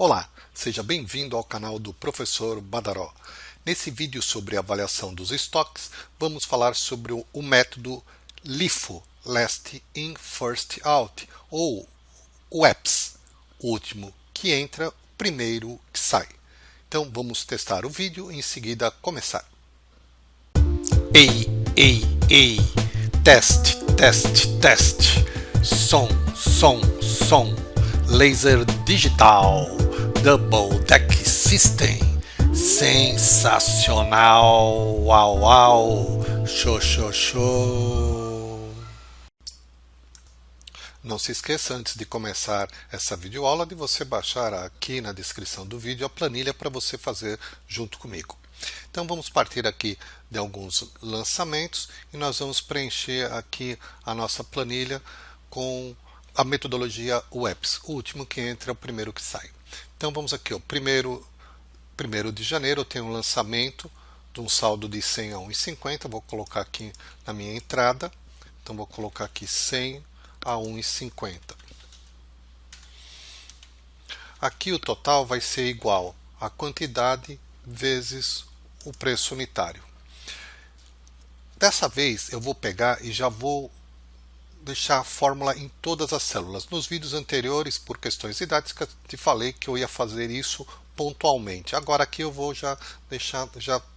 Olá, seja bem-vindo ao canal do Professor Badaró. Nesse vídeo sobre avaliação dos estoques, vamos falar sobre o método LIFO, Last In, First Out, ou o EPS, o último que entra, primeiro que sai. Então vamos testar o vídeo e em seguida começar. Ei, teste, som, laser digital, Double Deck System, sensacional, uau, show. Não se esqueça, antes de começar essa videoaula, de você baixar aqui na descrição do vídeo a planilha para você fazer junto comigo. Então vamos partir aqui de alguns lançamentos e nós vamos preencher aqui a nossa planilha com a metodologia UEPS, o último que entra é o primeiro que sai. Então vamos aqui, ó, primeiro de janeiro eu tenho um lançamento de um saldo de 100 a 1,50, vou colocar aqui na minha entrada, então vou colocar aqui 100 a 1,50. Aqui o total vai ser igual a quantidade vezes o preço unitário. Dessa vez eu vou pegar e já vou deixar a fórmula em todas as células. Nos vídeos anteriores, por questões didáticas, te falei que eu ia fazer isso pontualmente. Agora aqui eu vou já deixar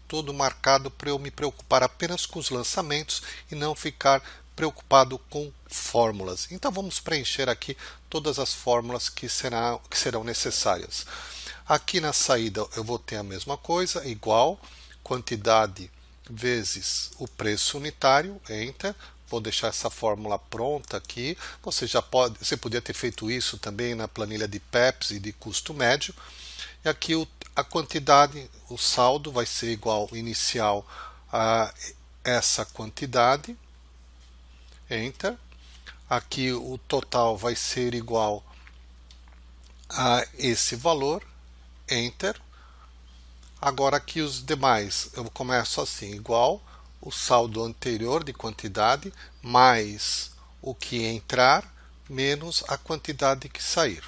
tudo marcado para eu me preocupar apenas com os lançamentos e não ficar preocupado com fórmulas. Então vamos preencher aqui todas as fórmulas que serão necessárias. Aqui na saída eu vou ter a mesma coisa, igual quantidade vezes o preço unitário, Enter. Vou deixar essa fórmula pronta aqui. Você podia ter feito isso também na planilha de PEPs e de custo médio. E aqui a quantidade, o saldo vai ser igual inicial a essa quantidade, Enter. Aqui o total vai ser igual a esse valor, Enter. Agora aqui os demais, eu começo assim, igual o saldo anterior de quantidade mais o que entrar menos a quantidade que sair.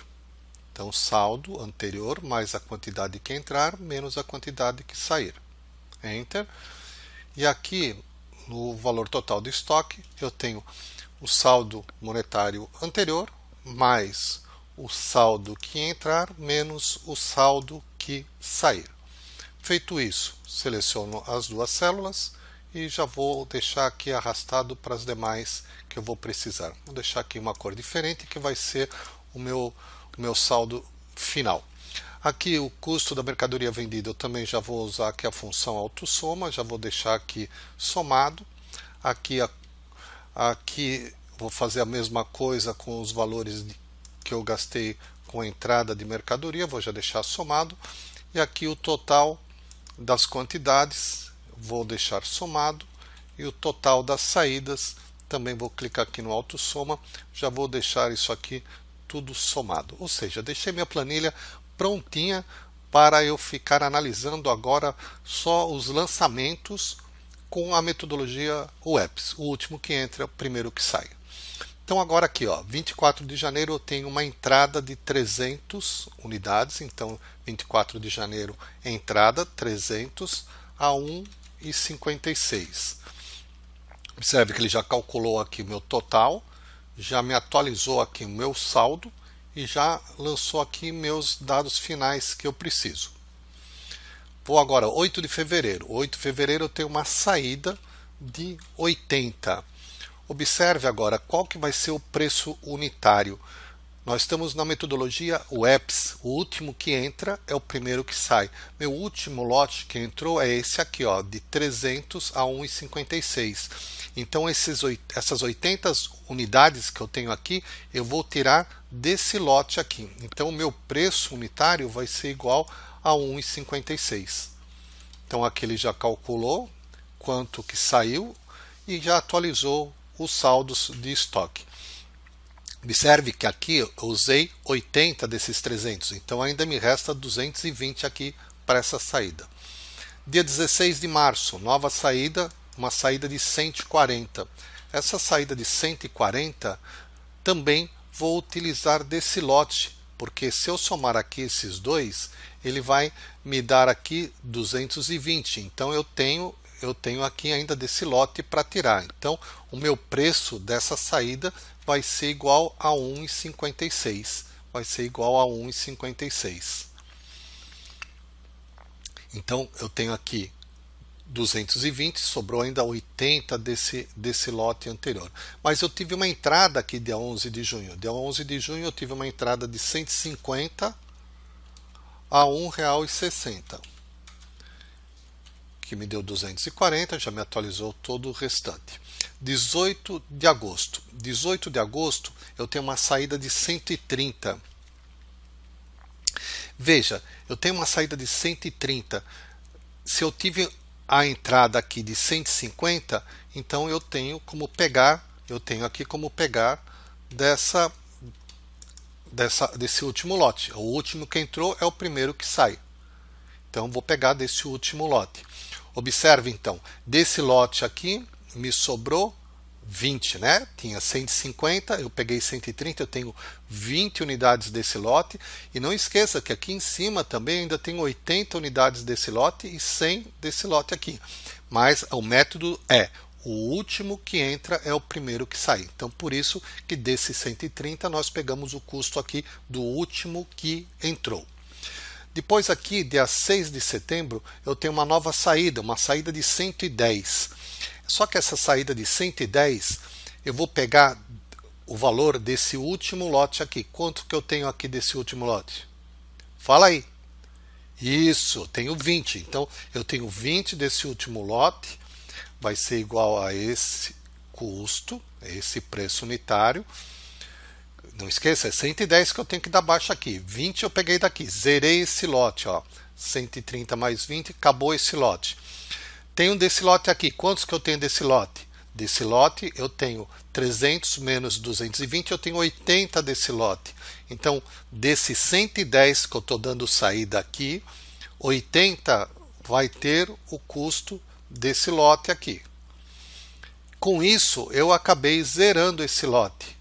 Então, saldo anterior mais a quantidade que entrar menos a quantidade que sair. Enter. E aqui, no valor total do estoque, eu tenho o saldo monetário anterior mais o saldo que entrar menos o saldo que sair. Feito isso, seleciono as duas células e já vou deixar aqui arrastado para as demais que eu vou precisar. Vou deixar aqui uma cor diferente que vai ser o meu saldo final. Aqui o custo da mercadoria vendida eu também já vou usar aqui a função autossoma, já vou deixar aqui somado. Aqui vou fazer a mesma coisa com os valores que eu gastei com a entrada de mercadoria, vou já deixar somado. E aqui o total das quantidades vou deixar somado e o total das saídas também vou clicar aqui no autossoma, já vou deixar isso aqui tudo somado. Ou seja, deixei minha planilha prontinha para eu ficar analisando agora só os lançamentos com a metodologia UEPS, o último que entra, o primeiro que sai. Então agora aqui, ó, 24 de janeiro eu tenho uma entrada de 300 unidades, então 24 de janeiro entrada 300 a 1,56. Observe que ele já calculou aqui o meu total, já me atualizou aqui o meu saldo e já lançou aqui meus dados finais que eu preciso. Vou agora, 8 de fevereiro. 8 de fevereiro eu tenho uma saída de 80. Observe agora qual que vai ser o preço unitário. Nós estamos na metodologia UEPS, o último que entra é o primeiro que sai. Meu último lote que entrou é esse aqui, ó, de 300 a 1,56. Então essas 80 unidades que eu tenho aqui, eu vou tirar desse lote aqui. Então o meu preço unitário vai ser igual a 1,56. Então aqui ele já calculou quanto que saiu e já atualizou os saldos de estoque. Observe que aqui eu usei 80 desses 300, então ainda me resta 220 aqui para essa saída. Dia 16 de março, nova saída, uma saída de 140. Essa saída de 140 também vou utilizar desse lote porque se eu somar aqui esses dois, ele vai me dar aqui 220. Então eu tenho aqui ainda desse lote para tirar. Então o meu preço dessa saída vai ser igual a 1,56. Vai ser igual a 1,56. Então eu tenho aqui 220, sobrou ainda 80 desse lote anterior. Mas eu tive uma entrada aqui dia 11 de junho. Dia 11 de junho eu tive uma entrada de 150 a R$ 1,60, que me deu 240, já me atualizou todo o restante. 18 de agosto. 18 de agosto eu tenho uma saída de 130. Veja, eu tenho uma saída de 130. Se eu tive a entrada aqui de 150, então eu tenho aqui como pegar desse último lote. O último que entrou é o primeiro que sai. Então vou pegar desse último lote. Observe então, desse lote aqui me sobrou 20, né? Tinha 150, eu peguei 130, eu tenho 20 unidades desse lote. E não esqueça que aqui em cima também ainda tem 80 unidades desse lote e 100 desse lote aqui. Mas o método é, o último que entra é o primeiro que sai. Então por isso que desse 130 nós pegamos o custo aqui do último que entrou. Depois aqui, dia 6 de setembro, eu tenho uma nova saída, uma saída de 110. Só que essa saída de 110, eu vou pegar o valor desse último lote aqui. Quanto que eu tenho aqui desse último lote? Fala aí. Isso, tenho 20. Então, eu tenho 20 desse último lote, vai ser igual a esse custo, esse preço unitário. Não esqueça, é 110 que eu tenho que dar baixa aqui. 20 eu peguei daqui, zerei esse lote, ó. 130 mais 20, acabou esse lote. Tenho desse lote aqui, quantos que eu tenho desse lote? Desse lote eu tenho 300 menos 220, eu tenho 80 desse lote. Então, desse 110 que eu estou dando saída aqui, 80 vai ter o custo desse lote aqui. Com isso, eu acabei zerando esse lote.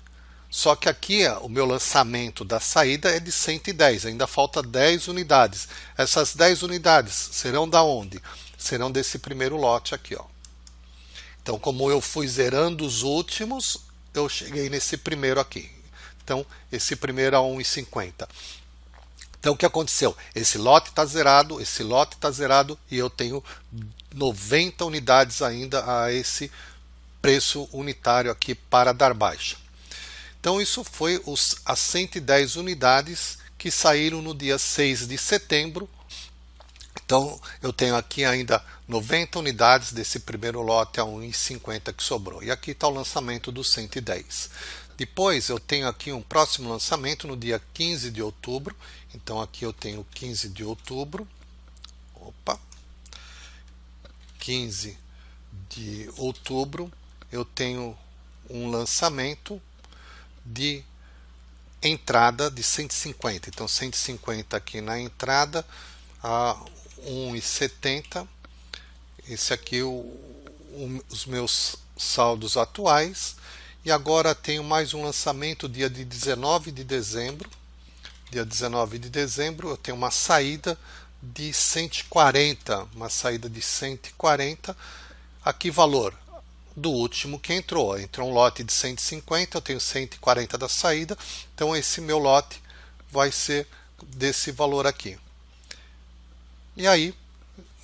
Só que aqui o meu lançamento da saída é de 110, ainda falta 10 unidades. Essas 10 unidades serão da onde? Serão desse primeiro lote aqui, ó. Então, como eu fui zerando os últimos, eu cheguei nesse primeiro aqui. Então, esse primeiro é 1,50. Então, o que aconteceu? Esse lote está zerado, esse lote está zerado e eu tenho 90 unidades ainda a esse preço unitário aqui para dar baixa. Então, isso foi as 110 unidades que saíram no dia 6 de setembro. Então, eu tenho aqui ainda 90 unidades desse primeiro lote a 1,50 que sobrou. E aqui está o lançamento do 110. Depois, eu tenho aqui um próximo lançamento no dia 15 de outubro. Então, aqui eu tenho 15 de outubro. 15 de outubro, eu tenho um lançamento de entrada de 150. Então, 150 aqui na entrada a 1,70. Esse aqui os meus saldos atuais. E agora tenho mais um lançamento dia de 19 de dezembro. Dia 19 de dezembro eu tenho uma saída de 140. Uma saída de 140. Aqui valor do último que entrou. Entrou um lote de 150, eu tenho 140 da saída. Então esse meu lote vai ser desse valor aqui. E aí,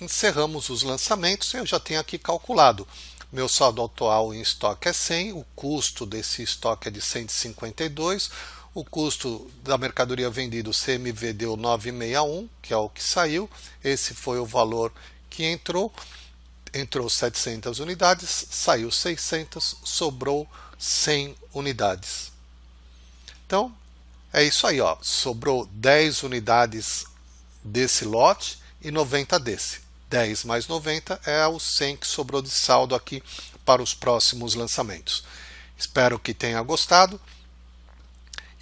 encerramos os lançamentos. Eu já tenho aqui calculado. Meu saldo atual em estoque é 100. O custo desse estoque é de 152. O custo da mercadoria vendida, o CMV, deu 961, que é o que saiu. Esse foi o valor que entrou. Entrou 700 unidades, saiu 600, sobrou 100 unidades. Então, é isso aí, ó. Sobrou 10 unidades desse lote e 90 desse. 10 mais 90 é o 100 que sobrou de saldo aqui para os próximos lançamentos. Espero que tenha gostado.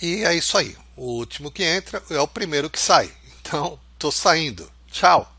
E é isso aí. O último que entra é o primeiro que sai. Então, estou saindo. Tchau!